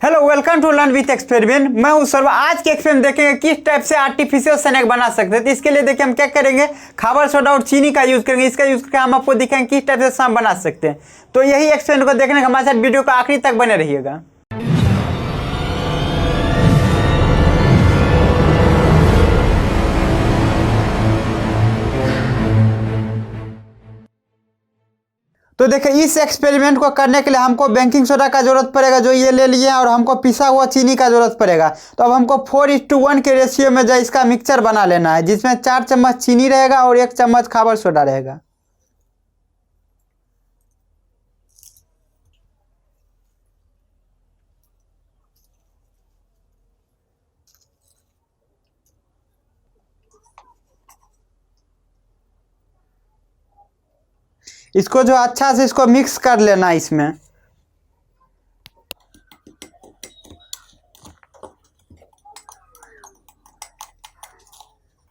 Hello welcome to learn with experiment. मैं हूं सर्व। आज के एक्सपेरिमेंट देखेंगे किस टाइप से आर्टिफिशियल स्नैक बना सकते हैं। तो इसके लिए देखिए हम क्या करेंगे, खाबर सोडा और चीनी का यूज़ करेंगे। इसका यूज़ करके हम आपको दिखाएंगे किस टाइप से शाम बना सकते हैं। तो यही एक्सपेरिमेंट को देखने के हमारे साथ वीडियो को आखिरी तक बने रहिएगा। तो देखिए इस एक्सपेरिमेंट को करने के लिए हमको बेकिंग सोडा का जरूरत पड़ेगा, जो ये ले लिए, और हमको पिसा हुआ चीनी का जरूरत पड़ेगा। तो अब हमको 4:1 के रेशियो में जो इसका मिक्सचर बना लेना है, जिसमें 4 चम्मच चीनी रहेगा और 1 चम्मच खाबर सोडा रहेगा। इसको जो अच्छा से इसको मिक्स कर लेना है इसमें।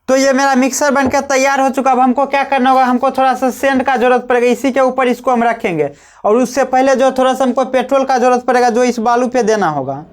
तो ये मेरा मिक्सर बनकर तैयार हो चुका। अब हमको क्या करना होगा, हमको थोड़ा सा सेंड का जरूरत पड़ेगा। इसी के ऊपर इसको हम रखेंगे, और उससे पहले जो थोड़ा सा हमको पेट्रोल का जरूरत पड़ेगा, जो इस बालू पे देना होगा।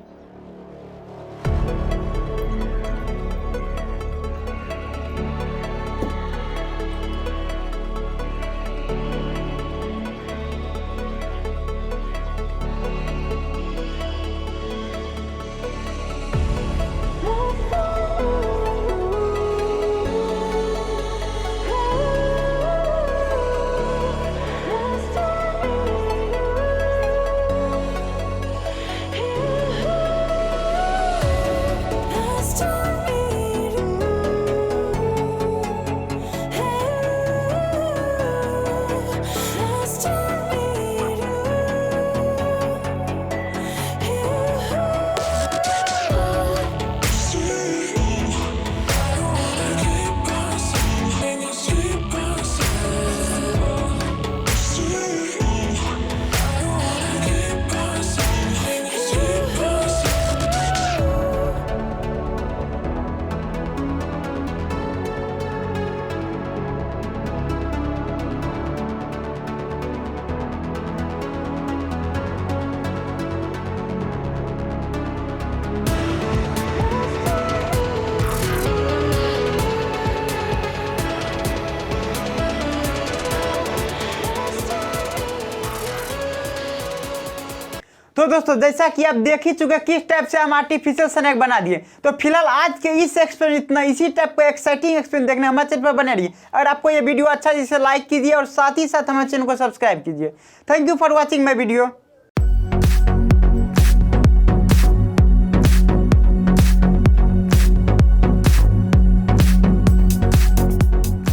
तो दोस्तों जैसा कि आप देख ही चुके किस टाइप से हम आर्टिफिशियल स्नैक बना दिए। तो फिलहाल आज के इस एक्सपेरिमेंट इतना, इसी टाइप का एक्साइटिंग एक्सपेरिमेंट देखने हमारे चैनल पर बने रहिए। अगर आपको ये वीडियो अच्छा है, इसे लाइक कीजिए और साथ ही साथ हमारे चैनल को सब्सक्राइब कीजिए। Thank you for watching my video.